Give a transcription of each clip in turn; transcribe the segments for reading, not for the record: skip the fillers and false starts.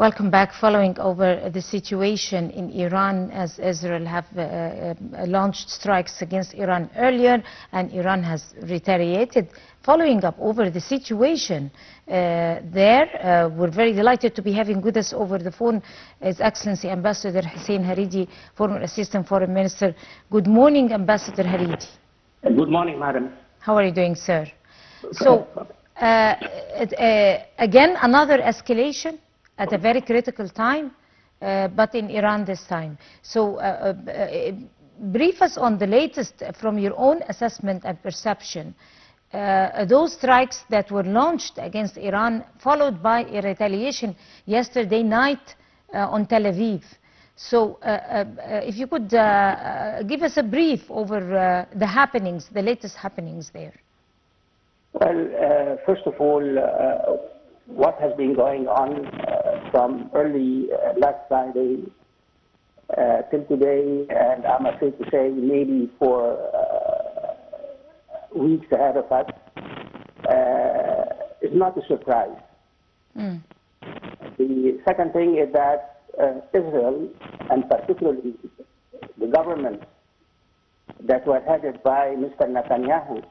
Welcome back. Following over the situation in Iran, as Israel have launched strikes against Iran earlier, and Iran has retaliated. Following up over the situation there, we're very delighted to be having with us over the phone His Excellency Ambassador Hussein Haridi, former Assistant Foreign Minister. Good morning, Ambassador Haridi. Good morning, madam. How are you doing, sir? So, again, another escalation at a very critical time, but in Iran this time. So brief us on the latest from your own assessment and perception. Those strikes that were launched against Iran, followed by a retaliation yesterday night on Tel Aviv. So if you could give us a brief over the happenings, the latest happenings there. Well, first of all, what has been going on from early last Friday till today, and I'm afraid to say maybe for weeks ahead of us, is not a surprise. The second thing is that Israel, and particularly the government that was headed by Mr. Netanyahu,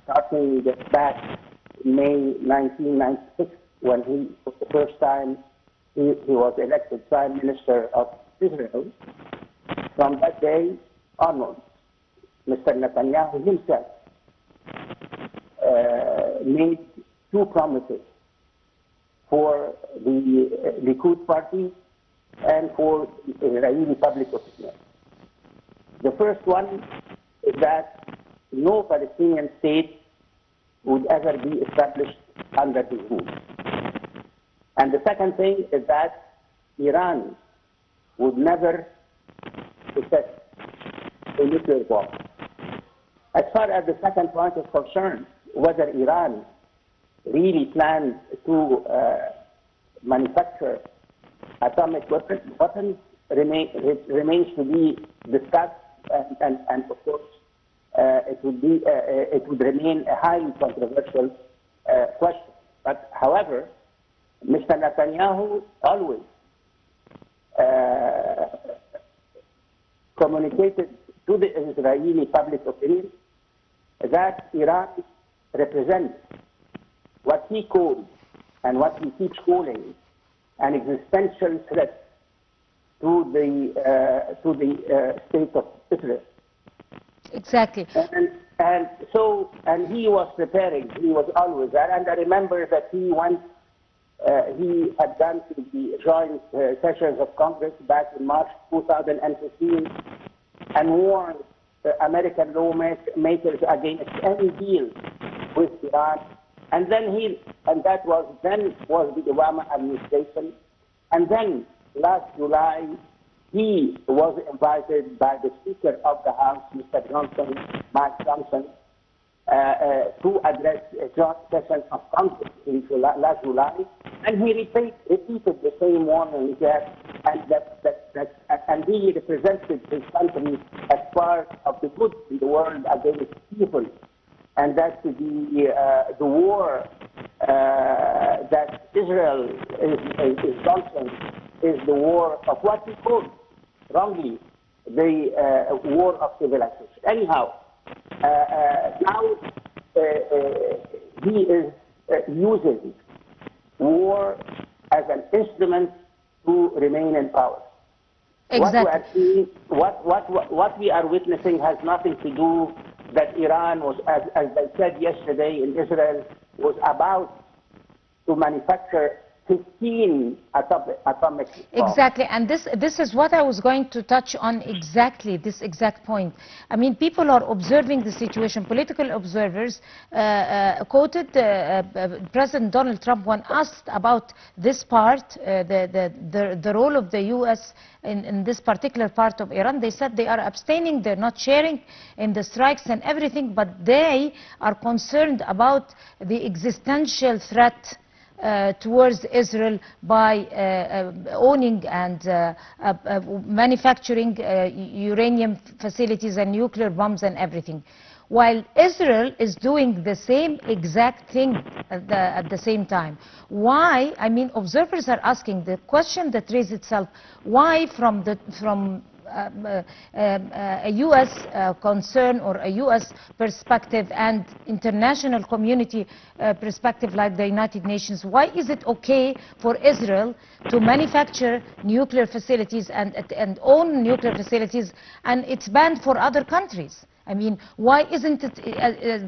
starting back May 1996, when he, for the first time, he was elected Prime Minister of Israel. From that day onwards, Mr. Netanyahu himself made two promises for the Likud party and for the Israeli public opinion. The first one is that no Palestinian state would ever be established under his rule. And the second thing is that Iran would never possess a nuclear bomb. As far as the second point is concerned, whether Iran really plans to manufacture atomic weapons remains to be discussed, and of course, it would remain a highly controversial question. But however, Mr. Netanyahu always communicated to the Israeli public opinion that Iran represents what he calls and what he keeps calling an existential threat to the state of Israel. Exactly. And he was preparing. He was always there. And I remember that he had gone to the joint sessions of Congress back in March 2015 and warned American lawmakers against any deal with Iran. And that was the Obama administration. And then last July, he was invited by the Speaker of the House, Mr. Johnson, Mike Johnson, to address a joint session of Congress in last July, and he repeated the same warning and he represented his country as part of the good in the world against evil, and that the war that Israel is launching is the war of what he called wrongly the war of civilization. Anyhow, now he is using war as an instrument to remain in power. Exactly. What we are witnessing has nothing to do that Iran was, as I said yesterday in Israel, was about to manufacture 15 atomic bombs. Exactly, and this is what I was going to touch on, exactly this exact point. I mean, people are observing the situation. Political observers quoted President Donald Trump when asked about this part, the role of the U.S. in this particular part of Iran. They said they are abstaining, they're not sharing in the strikes and everything, but they are concerned about the existential threat towards Israel by owning and manufacturing uranium facilities and nuclear bombs and everything. while Israel is doing the same exact thing at the same time. Why? I mean, observers are asking the question that raises itself: why, from a U.S. concern or a U.S. perspective and international community perspective like the United Nations, why is it okay for Israel to manufacture nuclear facilities and own nuclear facilities, and it's banned for other countries? I mean, why isn't it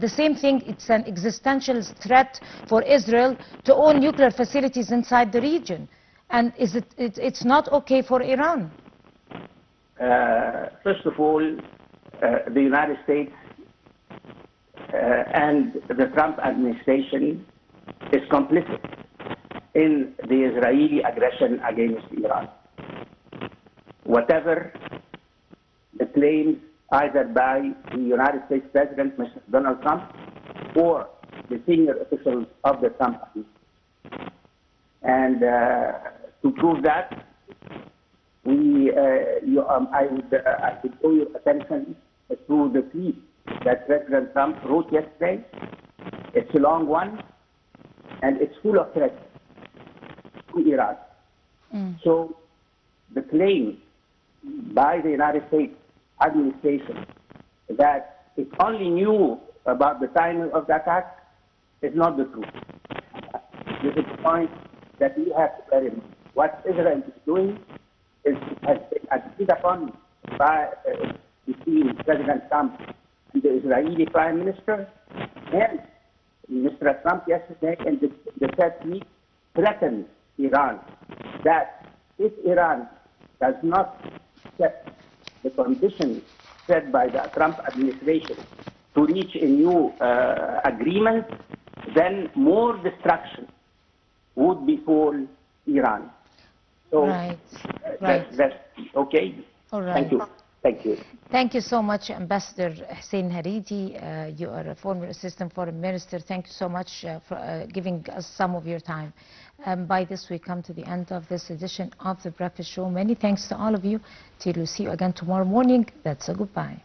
the same thing? It's an existential threat for Israel to own nuclear facilities inside the region. And it's not okay for Iran? First of all, the United States and the Trump administration is complicit in the Israeli aggression against Iran. Whatever the claims either by the United States President, Mr. Donald Trump, or the senior officials of the Trump administration. And to prove that, I would draw your attention to the tweet that President Trump wrote yesterday. It's a long one, and it's full of threats to Iran. So the claim by the United States administration that it only knew about the timing of the attack is not the truth. This is the point that we have to bear in mind. What Israel is doing has been agreed upon by between President Trump and the Israeli Prime Minister, and Mr. Trump yesterday in the third week threatened Iran that if Iran does not accept the conditions set by the Trump administration to reach a new agreement, then more destruction would befall Iran. So that's okay. All right. Thank you. Thank you. Thank you so much, Ambassador Hussein Haridi. You are a former Assistant Foreign Minister. Thank you so much for giving us some of your time. By this, we come to the end of this edition of The Breakfast Show. Many thanks to all of you. Till we see you again tomorrow morning. That's a goodbye.